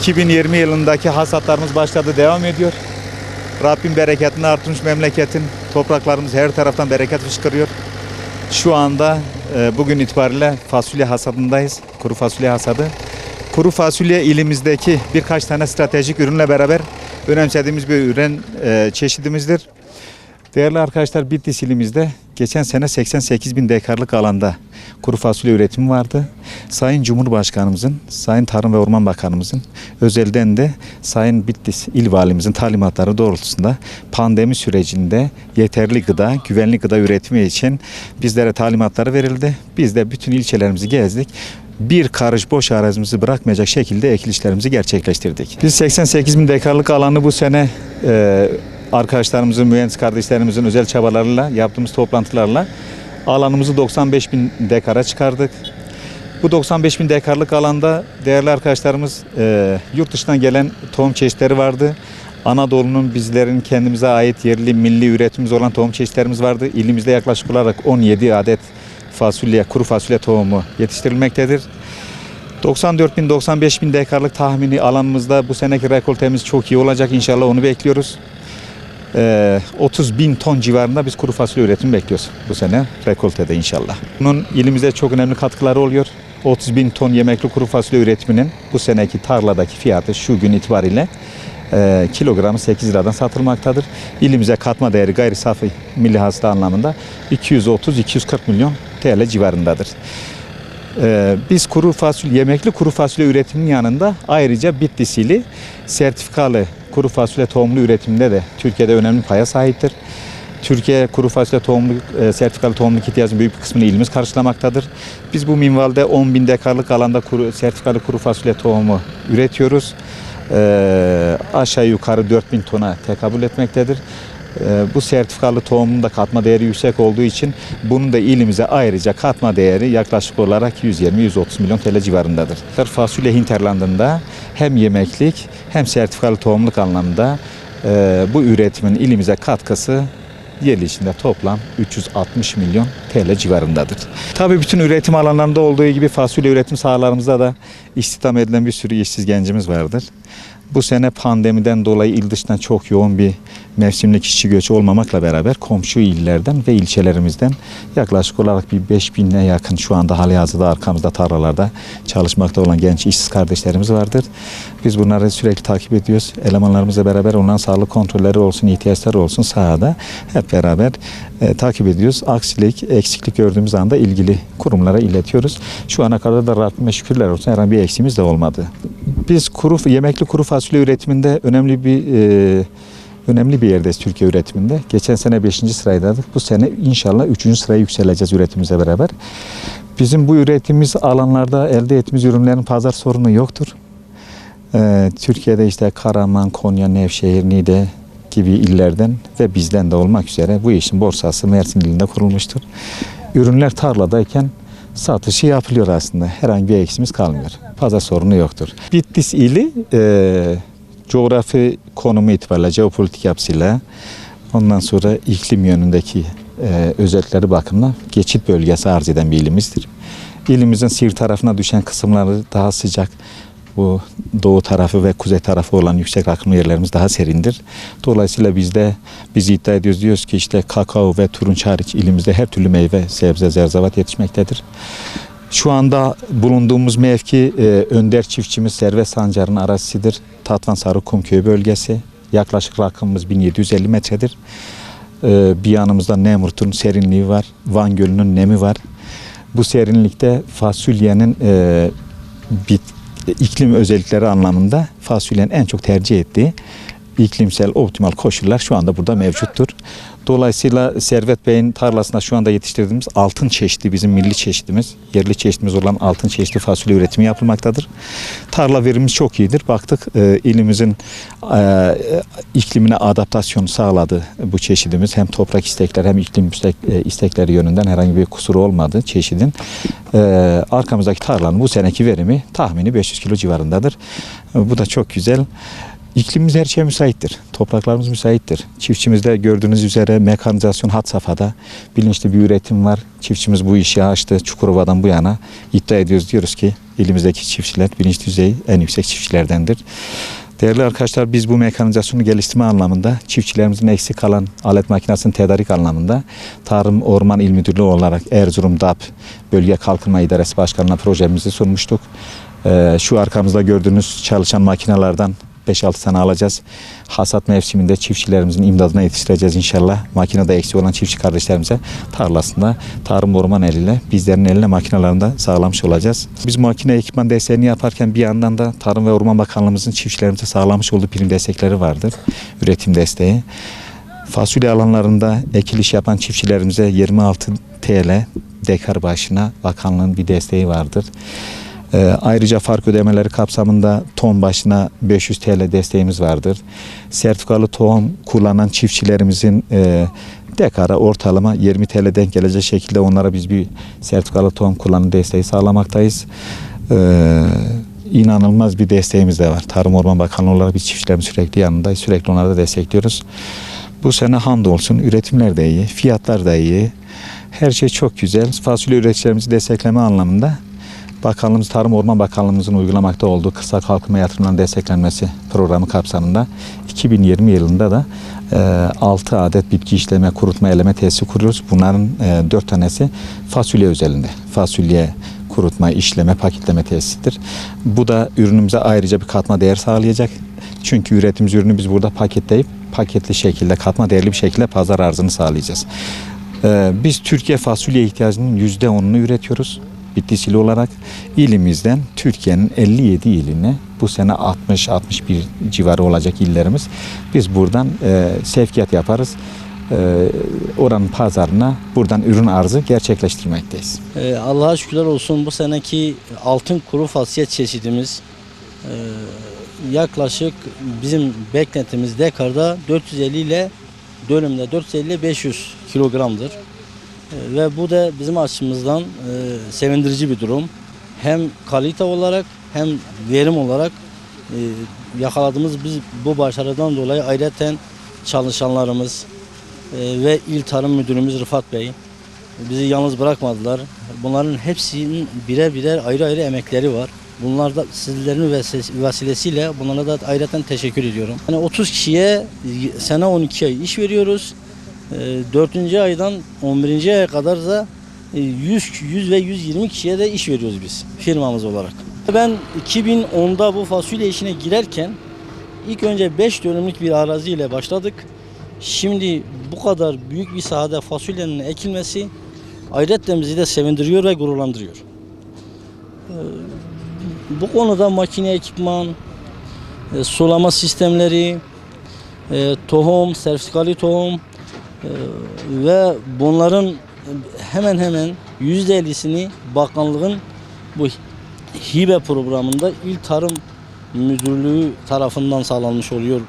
2020 yılındaki hasatlarımız başladı, devam ediyor. Rabbim bereketini artırmış memleketin. Topraklarımız her taraftan bereket fışkırıyor. Şu anda bugün itibariyle fasulye hasadındayız. Kuru fasulye hasadı. Kuru fasulye ilimizdeki birkaç tane stratejik ürünle beraber önemsediğimiz bir ürün çeşidimizdir. Değerli arkadaşlar, Bitlis ilimizde geçen sene 88 bin dekarlık alanda kuru fasulye üretimi vardı. Sayın Cumhurbaşkanımızın, Sayın Tarım ve Orman Bakanımızın, özelden de Sayın Bitlis İl Valimizin talimatları doğrultusunda pandemi sürecinde yeterli gıda, güvenli gıda üretimi için bizlere talimatları verildi. Biz de bütün ilçelerimizi gezdik. Bir karış boş arazimizi bırakmayacak şekilde ekilişlerimizi gerçekleştirdik. Biz 88 bin dekarlık alanı bu sene arkadaşlarımızın, mühendis kardeşlerimizin özel çabalarıyla, yaptığımız toplantılarla alanımızı 95 bin dekara çıkardık. Bu 95 bin dekarlık alanda değerli arkadaşlarımız yurt dışından gelen tohum çeşitleri vardı. Anadolu'nun, bizlerin kendimize ait yerli milli üretimimiz olan tohum çeşitlerimiz vardı. İlimizde yaklaşık olarak 17 adet fasulye, kuru fasulye tohumu yetiştirilmektedir. 94 bin, 95 bin dekarlık tahmini alanımızda bu seneki rekoltemiz çok iyi olacak. İnşallah onu bekliyoruz. 30 bin ton civarında biz kuru fasulye üretimi bekliyoruz bu sene rekoltede inşallah. Bunun ilimize çok önemli katkıları oluyor. 30 bin ton yemekli kuru fasulye üretiminin bu seneki tarladaki fiyatı şu gün itibariyle kilogramı 8 liradan satılmaktadır. İlimize katma değeri gayri safi milli hasıla anlamında 230-240 milyon TL civarındadır. Biz kuru fasulye, yemekli kuru fasulye üretiminin yanında ayrıca Bitlis ili sertifikalı kuru fasulye tohumlu üretiminde de Türkiye'de önemli paya sahiptir. Türkiye kuru fasulye tohumlu, sertifikalı tohumluk ihtiyacının büyük bir kısmını ilimiz karşılamaktadır. Biz bu minvalde 10 bin dekarlık alanda sertifikalı kuru fasulye tohumu üretiyoruz. Aşağı yukarı 4 bin tona tekabül etmektedir. Bu sertifikalı tohumun da katma değeri yüksek olduğu için bunun da ilimize ayrıca katma değeri yaklaşık olarak 120-130 milyon TL civarındadır. Fasulye hinterlandında hem yemeklik hem sertifikalı tohumluk anlamında bu üretimin ilimize katkısı yıl içinde toplam 360 milyon TL civarındadır. Tabii bütün üretim alanlarında olduğu gibi fasulye üretim sahalarımızda da istihdam edilen bir sürü işsiz gencimiz vardır. Bu sene pandemiden dolayı il dışından çok yoğun bir mevsimlik işçi göçü olmamakla beraber komşu illerden ve ilçelerimizden yaklaşık olarak bir 5.000'e yakın şu anda halihazırda arkamızda tarlalarda çalışmakta olan genç işsiz kardeşlerimiz vardır. Biz bunları sürekli takip ediyoruz. Elemanlarımızla beraber onların sağlık kontrolleri olsun, ihtiyaçları olsun sahada hep beraber takip ediyoruz. Aksilik, eksiklik gördüğümüz anda ilgili kurumlara iletiyoruz. Şu ana kadar da Rabbime şükürler olsun herhangi bir eksiğimiz de olmadı. Biz yemekli kuru fasulye üretiminde önemli bir yerdeyiz Türkiye üretiminde. Geçen sene 5. sıradaydık. Bu sene inşallah 3. sıraya yükseleceğiz üretimimizle beraber. Bizim bu üretimimiz alanlarda elde ettiğimiz ürünlerin pazar sorunu yoktur. Türkiye'de işte Karaman, Konya, Nevşehir, Niğde gibi illerden ve bizden de olmak üzere bu işin borsası Mersin ilinde kurulmuştur. Ürünler tarladayken satışı yapılıyor aslında. Herhangi bir eksiğimiz kalmıyor. Pazar sorunu yoktur. Bitlis ili coğrafi konumu itibariyle, jeopolitik yapısıyla ondan sonra iklim yönündeki özellikleri bakımından geçit bölgesi arz eden bir ilimizdir. İlimizin Siirt tarafına düşen kısımları daha sıcak. Bu doğu tarafı ve kuzey tarafı olan yüksek rakımlı yerlerimiz daha serindir. Dolayısıyla biz iddia ediyoruz, diyoruz ki işte kakao ve turunç hariç ilimizde her türlü meyve, sebze, zerzevat yetişmektedir. Şu anda bulunduğumuz mevki önder çiftçimiz Servet Sancar'ın arazisidir. Tatvan Sarıkum Köyü bölgesi. Yaklaşık rakımımız 1750 metredir. Bir yanımızda Nemrut'un serinliği var. Van Gölü'nün nemi var. Bu serinlikte fasulyenin iklim özellikleri anlamında fasulyenin en çok tercih ettiği iklimsel optimal koşullar şu anda burada mevcuttur. Dolayısıyla Servet Bey'in tarlasında şu anda yetiştirdiğimiz altın çeşidi bizim milli çeşidimiz, yerli çeşidimiz olan altın çeşitli fasulye üretimi yapılmaktadır. Tarla verimimiz çok iyidir. Baktık ilimizin iklimine adaptasyon sağladı bu çeşidimiz. Hem toprak istekleri hem iklim istekleri yönünden herhangi bir kusuru olmadı çeşidin. Arkamızdaki tarlanın bu seneki verimi tahmini 500 kilo civarındadır. Bu da çok güzel. İklimimiz her şeye müsaittir. Topraklarımız müsaittir. Çiftçimizde gördüğünüz üzere mekanizasyon had safhada. Bilinçli bir üretim var. Çiftçimiz bu işi açtı. Çukurova'dan bu yana iddia ediyoruz. Diyoruz ki ilimizdeki çiftçiler bilinç düzeyi en yüksek çiftçilerdendir. Değerli arkadaşlar, biz bu mekanizasyonu geliştirme anlamında çiftçilerimizin eksik kalan alet makinesinin tedarik anlamında Tarım Orman İl Müdürlüğü olarak Erzurum DAP Bölge Kalkınma İdaresi Başkanı'na projemizi sunmuştuk. Şu arkamızda gördüğünüz çalışan makinelerden 5-6 tane alacağız. Hasat mevsiminde çiftçilerimizin imdadına yetiştireceğiz inşallah. Makinede eksiği olan çiftçi kardeşlerimize tarlasında Tarım Orman eliyle, bizlerin eline makinelerini de sağlamış olacağız. Biz makine ekipman desteğini yaparken bir yandan da Tarım ve Orman Bakanlığımızın çiftçilerimize sağlamış olduğu prim destekleri vardır. Üretim desteği. Fasulye alanlarında ekiliş yapan çiftçilerimize 26 TL dekar başına bakanlığın bir desteği vardır. Ayrıca fark ödemeleri kapsamında ton başına 500 TL desteğimiz vardır. Sertifikalı tohum kullanan çiftçilerimizin dekara ortalama 20 TL denk gelecek şekilde onlara biz bir sertifikalı tohum kullanım desteği sağlamaktayız. İnanılmaz bir desteğimiz de var. Tarım Orman Bakanlığı olarak biz çiftçilerimiz sürekli yanındayız. Sürekli onları da destekliyoruz. Bu sene hamdolsun üretimler de iyi, fiyatlar da iyi. Her şey çok güzel. Fasulye üreticilerimizi destekleme anlamında Bakanlığımız, Tarım Orman Bakanlığımızın uygulamakta olduğu kırsal kalkınma yatırımlarının desteklenmesi programı kapsamında 2020 yılında da 6 adet bitki işleme, kurutma, eleme tesisi kuruyoruz. Bunların 4 tanesi fasulye özelinde. Fasulye kurutma, işleme, paketleme tesisidir. Bu da ürünümüze ayrıca bir katma değer sağlayacak. Çünkü ürettiğimiz ürünü biz burada paketleyip paketli şekilde, katma değerli bir şekilde pazar arzını sağlayacağız. Biz Türkiye fasulye ihtiyacının %10'unu üretiyoruz. Bitkisili olarak ilimizden Türkiye'nin 57 iline bu sene 60-61 civarı olacak illerimiz. Biz buradan sevkiyat yaparız. Oranın pazarına buradan ürün arzı gerçekleştirmekteyiz. Allah'a şükürler olsun, bu seneki altın kuru fasulye çeşidimiz yaklaşık bizim beklentimiz dekarda 450 ile dönümde 450 ile 500 kilogramdır. Ve bu da bizim açımızdan sevindirici bir durum. Hem kalite olarak hem verim olarak yakaladığımız biz bu başarıdan dolayı ayrıca çalışanlarımız ve İl Tarım Müdürümüz Rıfat Bey bizi yalnız bırakmadılar. Bunların hepsinin birer birer ayrı ayrı emekleri var. Bunlar da sizlerin vesilesiyle bunlara da ayrıca teşekkür ediyorum. Yani 30 kişiye sene 12 ay iş veriyoruz. 4. aydan 11. aya kadar da 100 ve 120 kişiye de iş veriyoruz biz firmamız olarak. Ben 2010'da bu fasulye işine girerken ilk önce 5 dönümlük bir araziyle başladık. Şimdi bu kadar büyük bir sahada fasulyenin ekilmesi ayrıca bizi de sevindiriyor ve gururlandırıyor. Bu konuda makine ekipman, sulama sistemleri, tohum, sertifikalı tohum ve bunların hemen hemen %50'sini bakanlığın bu hibe programında İl Tarım Müdürlüğü tarafından sağlanmış oluyor.